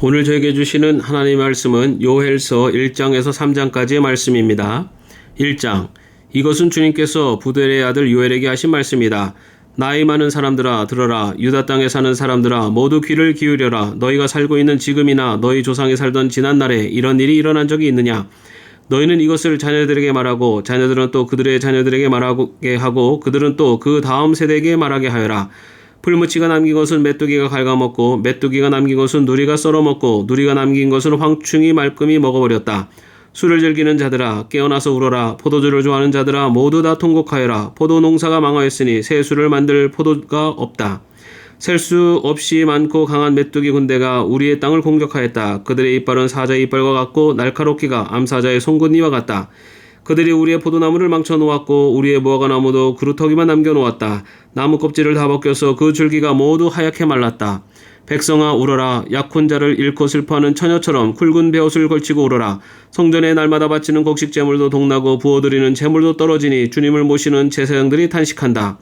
오늘 저에게 주시는 하나님의 말씀은 요엘서 1장에서 3장까지의 말씀입니다. 1장. 이것은 주님께서 부델의 아들 요엘에게 하신 말씀이다. 나이 많은 사람들아 들어라. 유다 땅에 사는 사람들아 모두 귀를 기울여라. 너희가 살고 있는 지금이나 너희 조상이 살던 지난날에 이런 일이 일어난 적이 있느냐? 너희는 이것을 자녀들에게 말하고 자녀들은 또 그들의 자녀들에게 말하게 하고 그들은 또 그 다음 세대에게 말하게 하여라. 풀무치가 남긴 것은 메뚜기가 갉아먹고 메뚜기가 남긴 것은 누리가 썰어먹고 누리가 남긴 것은 황충이 말끔히 먹어버렸다. 술을 즐기는 자들아 깨어나서 울어라. 포도주를 좋아하는 자들아 모두 다 통곡하여라. 포도 농사가 망하였으니 새 술을 만들 포도가 없다. 셀 수 없이 많고 강한 메뚜기 군대가 우리의 땅을 공격하였다. 그들의 이빨은 사자의 이빨과 같고 날카롭기가 암사자의 송곳니와 같다. 그들이 우리의 포도나무를 망쳐놓았고 우리의 무화과나무도 그루터기만 남겨놓았다. 나무 껍질을 다 벗겨서 그 줄기가 모두 하얗게 말랐다. 백성아 울어라. 약혼 자를 잃고 슬퍼하는 처녀처럼 굵은 베옷을 걸치고 울어라. 성전에 날마다 바치는 곡식 제물도 동나고 부어드리는 제물도 떨어지니 주님을 모시는 제사장들이 탄식한다.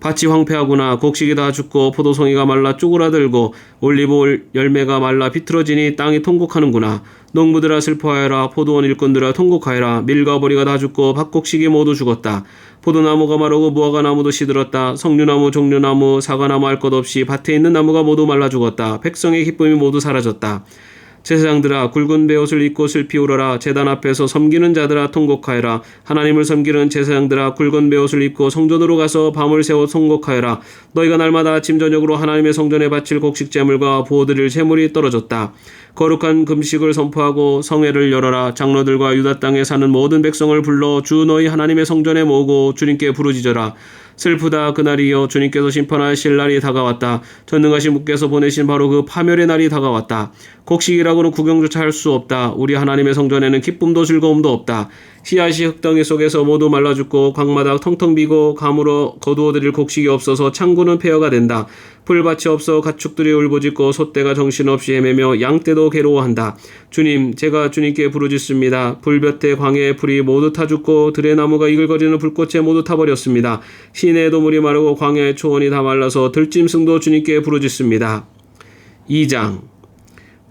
밭이 황폐하구나. 곡식이 다 죽고 포도송이가 말라 쪼그라들고 올리브 열매가 말라 비틀어지니 땅이 통곡하는구나. 농부들아 슬퍼하여라. 포도원 일꾼들아 통곡하여라. 밀과 보리가 다 죽고 밭곡식이 모두 죽었다. 포도나무가 마르고 무화과나무도 시들었다. 석류나무, 종류나무, 사과나무 할 것 없이 밭에 있는 나무가 모두 말라 죽었다. 백성의 기쁨이 모두 사라졌다. 제사장들아 굵은 베옷을 입고 슬피 울어라. 제단 앞에서 섬기는 자들아 통곡하여라. 하나님을 섬기는 제사장들아 굵은 베옷을 입고 성전으로 가서 밤을 새워 통곡하여라. 너희가 날마다 아침 저녁으로 하나님의 성전에 바칠 곡식 제물과 부어드릴 제물이 떨어졌다. 거룩한 금식을 선포하고 성회를 열어라. 장로들과 유다 땅에 사는 모든 백성을 불러 주 너희 하나님의 성전에 모으고 주님께 부르짖어라. 슬프다 그날이여. 주님께서 심판하실 날이 다가왔다. 전능하신 분께서 보내신 바로 그 파멸의 날이 다가왔다. 곡식이라고는 구경조차 할 수 없다. 우리 하나님의 성전에는 기쁨도 즐거움도 없다. 씨앗이 흙덩이 속에서 모두 말라 죽고 광마다 텅텅 비고 감으로 거두어드릴 곡식이 없어서 창고는 폐허가 된다. 풀밭이 없어 가축들이 울부짖고 소떼가 정신없이 헤매며 양떼도 괴로워한다. 주님, 제가 주님께 부르짖습니다. 불볕에 광야의 풀이 모두 타 죽고 들의 나무가 이글거리는 불꽃에 모두 타버렸습니다. 시내의 도물이 마르고 광야의 초원이 다 말라서 들짐승도 주님께 부르짖습니다. 2장.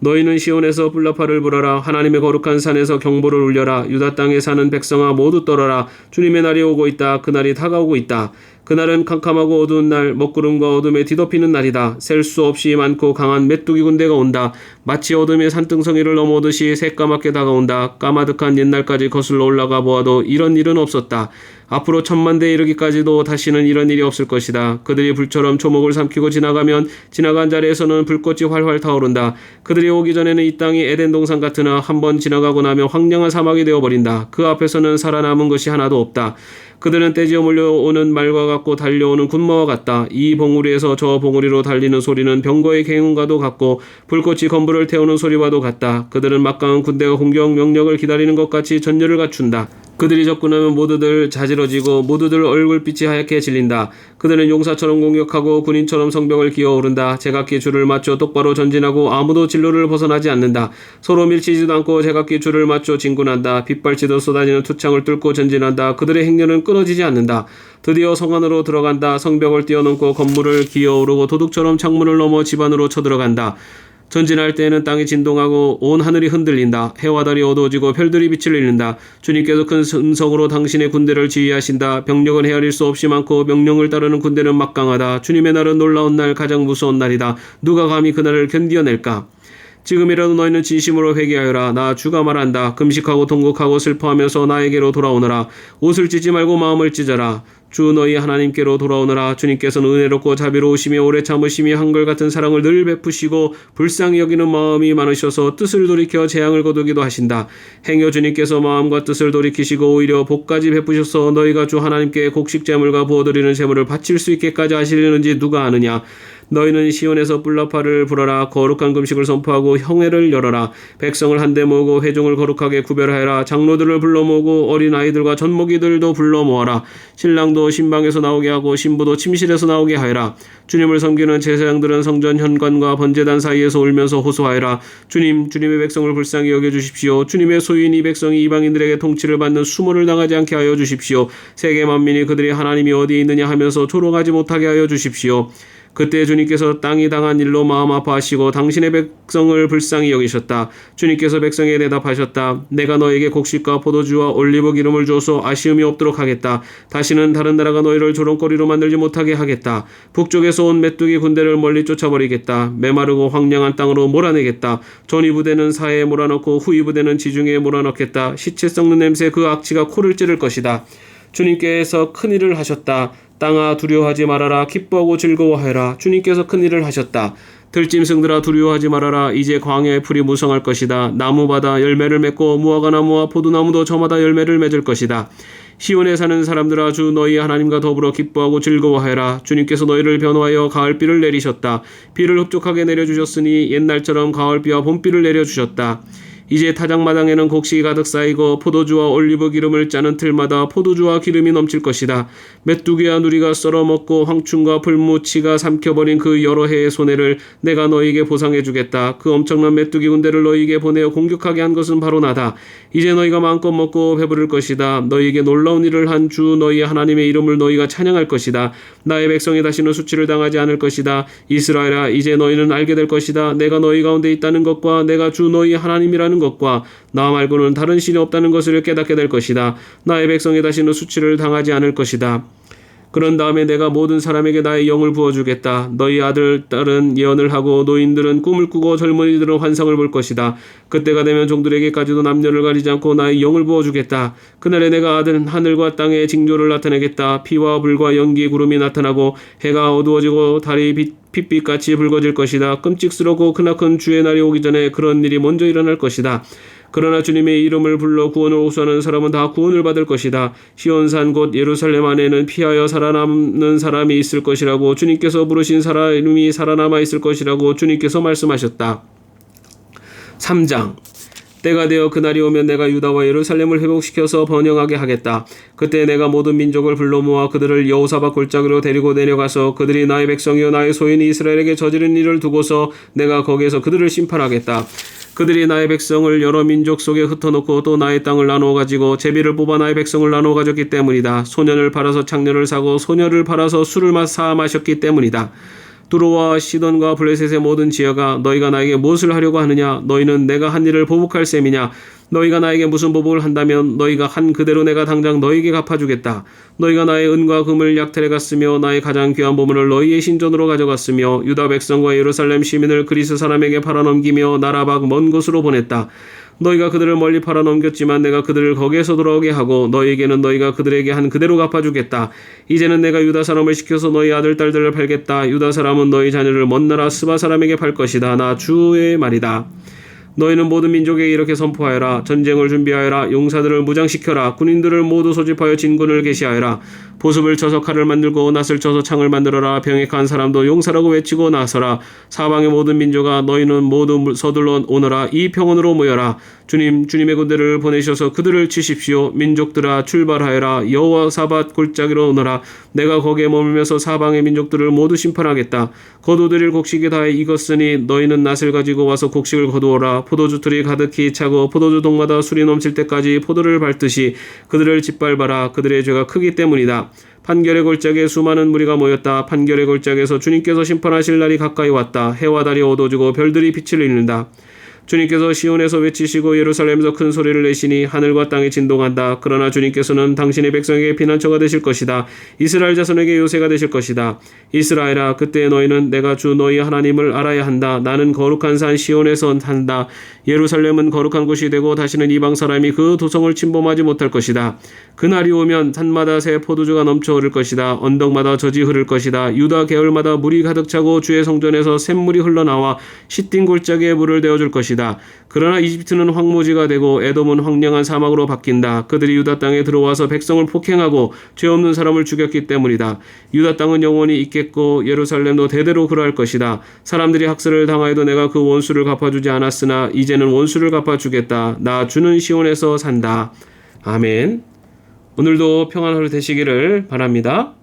너희는 시온에서 불나팔을 불어라. 하나님의 거룩한 산에서 경보를 울려라. 유다 땅에 사는 백성아 모두 떨어라. 주님의 날이 오고 있다. 그날이 다가오고 있다. 그날은 캄캄하고 어두운 날, 먹구름과 어둠에 뒤덮이는 날이다. 셀 수 없이 많고 강한 메뚜기 군대가 온다. 마치 어둠의 산등성이를 넘어오듯이 새까맣게 다가온다. 까마득한 옛날까지 거슬러 올라가 보아도 이런 일은 없었다. 앞으로 1000만대에 이르기까지도 다시는 이런 일이 없을 것이다. 그들이 불처럼 초목을 삼키고 지나가면 지나간 자리에서는 불꽃이 활활 타오른다. 그들이 오기 전에는 이 땅이 에덴 동산 같으나 한번 지나가고 나면 황량한 사막이 되어버린다. 그 앞에서는 살아남은 것이 하나도 없다. 그들은 떼지어 몰려오는 말과 같고 달려오는 군마와 같다. 이 봉우리에서 저 봉우리로 달리는 소리는 병거의 경운과도 같고 불꽃이 건물을 태우는 소리와도 같다. 그들은 막강한 군대가 공격 명령을 기다리는 것 같이 전열을 갖춘다. 그들이 접근하면 모두들 자지러지고 모두들 얼굴빛이 하얗게 질린다. 그들은 용사처럼 공격하고 군인처럼 성벽을 기어오른다. 제각기 줄을 맞춰 똑바로 전진하고 아무도 진로를 벗어나지 않는다. 서로 밀치지도 않고 제각기 줄을 맞춰 진군한다. 빗발치듯 쏟아지는 투창을 뚫고 전진한다. 그들의 행렬은 끊어지지 않는다. 드디어 성 안으로 들어간다. 성벽을 뛰어넘고 건물을 기어오르고 도둑처럼 창문을 넘어 집 안으로 쳐들어간다. 전진할 때에는 땅이 진동하고 온 하늘이 흔들린다. 해와 달이 어두워지고 별들이 빛을 잃는다. 주님께서 큰 음성으로 당신의 군대를 지휘하신다. 병력은 헤아릴 수 없이 많고 명령을 따르는 군대는 막강하다. 주님의 날은 놀라운 날, 가장 무서운 날이다. 누가 감히 그날을 견디어낼까? 지금이라도 너희는 진심으로 회개하여라. 나 주가 말한다. 금식하고 통곡하고 슬퍼하면서 나에게로 돌아오너라. 옷을 찢지 말고 마음을 찢어라. 주 너희 하나님께로 돌아오너라. 주님께서는 은혜롭고 자비로우시며 오래 참으시며 한결같은 사랑을 늘 베푸시고 불쌍히 여기는 마음이 많으셔서 뜻을 돌이켜 재앙을 거두기도 하신다. 행여 주님께서 마음과 뜻을 돌이키시고 오히려 복까지 베푸셔서 너희가 주 하나님께 곡식 제물과 부어드리는 제물을 바칠 수 있게까지 하시려는지 누가 아느냐. 너희는 시온에서 뿔나팔을 불어라. 거룩한 금식을 선포하고 형회를 열어라. 백성을 한데 모으고 회중을 거룩하게 구별하여라. 장로들을 불러 모으고 어린아이들과 젖먹이들도 불러 모아라. 신랑도 신방에서 나오게 하고 신부도 침실에서 나오게 하여라. 주님을 섬기는 제사장들은 성전 현관과 번제단 사이에서 울면서 호소하여라. 주님, 주님의 백성을 불쌍히 여겨주십시오. 주님의 소유인 이 백성이 이방인들에게 통치를 받는 수모를 당하지 않게 하여 주십시오. 세계 만민이 그들이 하나님이 어디에 있느냐 하면서 조롱하지 못하게 하여 주십시오. 그때 주님께서 땅이 당한 일로 마음 아파하시고 당신의 백성을 불쌍히 여기셨다. 주님께서 백성에 대답하셨다. 내가 너에게 곡식과 포도주와 올리브 기름을 줘서 아쉬움이 없도록 하겠다. 다시는 다른 나라가 너희를 조롱거리로 만들지 못하게 하겠다. 북쪽에서 온 메뚜기 군대를 멀리 쫓아버리겠다. 메마르고 황량한 땅으로 몰아내겠다. 전이 부대는 사해에 몰아넣고 후이 부대는 지중해에 몰아넣겠다. 시체 썩는 냄새 그 악취가 코를 찌를 것이다. 주님께서 큰일을 하셨다. 땅아 두려워하지 말아라. 기뻐하고 즐거워하여라. 주님께서 큰일을 하셨다. 들짐승들아 두려워하지 말아라. 이제 광야의 풀이 무성할 것이다. 나무마다 열매를 맺고 무화과 나무와 포도나무도 저마다 열매를 맺을 것이다. 시온에 사는 사람들아 주 너희 하나님과 더불어 기뻐하고 즐거워하여라. 주님께서 너희를 변호하여 가을비를 내리셨다. 비를 흡족하게 내려주셨으니 옛날처럼 가을비와 봄비를 내려주셨다. 이제 타작마당에는 곡식이 가득 쌓이고 포도주와 올리브 기름을 짜는 틀마다 포도주와 기름이 넘칠 것이다. 메뚜기와 누리가 썰어먹고 황충과 풀무치가 삼켜버린 그 여러 해의 손해를 내가 너희에게 보상해 주겠다. 그 엄청난 메뚜기 군대를 너희에게 보내어 공격하게 한 것은 바로 나다. 이제 너희가 마음껏 먹고 배부를 것이다. 너희에게 놀라운 일을 한 주 너희 하나님의 이름을 너희가 찬양할 것이다. 나의 백성이 다시는 수치를 당하지 않을 것이다. 이스라엘아 이제 너희는 알게 될 것이다. 내가 너희 가운데 있다는 것과 내가 주 너희 하나님이라는 것과 나 말고는 다른 신이 없다는 것을 깨닫게 될 것이다. 나의 백성이 다시는 수치를 당하지 않을 것이다. 그런 다음에 내가 모든 사람에게 나의 영을 부어주겠다. 너희 아들, 딸은 예언을 하고 노인들은 꿈을 꾸고 젊은이들은 환상을 볼 것이다. 그때가 되면 종들에게까지도 남녀를 가리지 않고 나의 영을 부어주겠다. 그날에 내가 하늘과 땅의 징조를 나타내겠다. 피와 불과 연기 구름이 나타나고 해가 어두워지고 달이 핏빛같이 붉어질 것이다. 끔찍스럽고 크나큰 주의 날이 오기 전에 그런 일이 먼저 일어날 것이다. 그러나 주님의 이름을 불러 구원을 호소하는 사람은 다 구원을 받을 것이다. 시온산 곧 예루살렘 안에는 피하여 살아남는 사람이 있을 것이라고 주님께서 부르신 사람이 살아남아 있을 것이라고 주님께서 말씀하셨다. 3장 때가 되어 그날이 오면 내가 유다와 예루살렘을 회복시켜서 번영하게 하겠다. 그때 내가 모든 민족을 불러 모아 그들을 여호사밧 골짜기로 데리고 내려가서 그들이 나의 백성이요 나의 소유인 이스라엘에게 저지른 일을 두고서 내가 거기에서 그들을 심판하겠다. 그들이 나의 백성을 여러 민족 속에 흩어놓고 또 나의 땅을 나누어 가지고 제비를 뽑아 나의 백성을 나누어 가졌기 때문이다. 소년을 팔아서 창녀를 사고 소녀를 팔아서 술을 사 마셨기 때문이다. 두로와 시돈과 블레셋의 모든 지역아 너희가 나에게 무엇을 하려고 하느냐? 너희는 내가 한 일을 보복할 셈이냐? 너희가 나에게 무슨 보복을 한다면 너희가 한 그대로 내가 당장 너희에게 갚아주겠다. 너희가 나의 은과 금을 약탈해 갔으며 나의 가장 귀한 보물을 너희의 신전으로 가져갔으며 유다 백성과 예루살렘 시민을 그리스 사람에게 팔아넘기며 나라 밖 먼 곳으로 보냈다. 너희가 그들을 멀리 팔아넘겼지만 내가 그들을 거기에서 돌아오게 하고 너희에게는 너희가 그들에게 한 그대로 갚아주겠다. 이제는 내가 유다 사람을 시켜서 너희 아들 딸들을 팔겠다. 유다 사람은 너희 자녀를 먼 나라 스바 사람에게 팔 것이다. 나 주의 말이다. 너희는 모든 민족에게 이렇게 선포하여라. 전쟁을 준비하여라. 용사들을 무장시켜라. 군인들을 모두 소집하여 진군을 개시하여라. 보습을 쳐서 칼을 만들고 낫을 쳐서 창을 만들어라. 병약한 사람도 용사라고 외치고 나서라. 사방의 모든 민족아 너희는 모두 서둘러 오너라. 이 평원으로 모여라. 주님의 군대를 보내셔서 그들을 치십시오. 민족들아 출발하여라. 여호사밧 골짜기로 오너라. 내가 거기에 머물면서 사방의 민족들을 모두 심판하겠다. 거두드릴 곡식이 다 익었으니 너희는 낫을 가지고 와서 곡식을 거두어라. 포도주 틀이 가득히 차고 포도주 동마다 술이 넘칠 때까지 포도를 밟듯이 그들을 짓밟아라. 그들의 죄가 크기 때문이다. 판결의 골짜기에 수많은 무리가 모였다. 판결의 골짜기에서 주님께서 심판하실 날이 가까이 왔다. 해와 달이 어두워지고 별들이 빛을 잃는다. 주님께서 시온에서 외치시고 예루살렘에서 큰 소리를 내시니 하늘과 땅이 진동한다. 그러나 주님께서는 당신의 백성에게 피난처가 되실 것이다. 이스라엘 자손에게 요새가 되실 것이다. 이스라엘아 그때 너희는 내가 주 너희 하나님을 알아야 한다. 나는 거룩한 산 시온에서 산다. 예루살렘은 거룩한 곳이 되고 다시는 이방 사람이 그 도성을 침범하지 못할 것이다. 그날이 오면 산마다 새 포도주가 넘쳐 흐를 것이다. 언덕마다 젖이 흐를 것이다. 유다 계열마다 물이 가득 차고 주의 성전에서 샘물이 흘러나와 시딘 골짜기에 물을 데워줄 것이다. 그러나 이집트는 황무지가 되고 에돔은 황량한 사막으로 바뀐다. 그들이 유다 땅에 들어와서 백성을 폭행하고 죄 없는 사람을 죽였기 때문이다. 유다 땅은 영원히 있겠고 예루살렘도 대대로 그러할 것이다. 사람들이 학살을 당하여도 내가 그 원수를 갚아주지 않았으나 이제는 원수를 갚아주겠다. 나 주는 시온에서 산다. 아멘. 오늘도 평안한 하루 되시기를 바랍니다.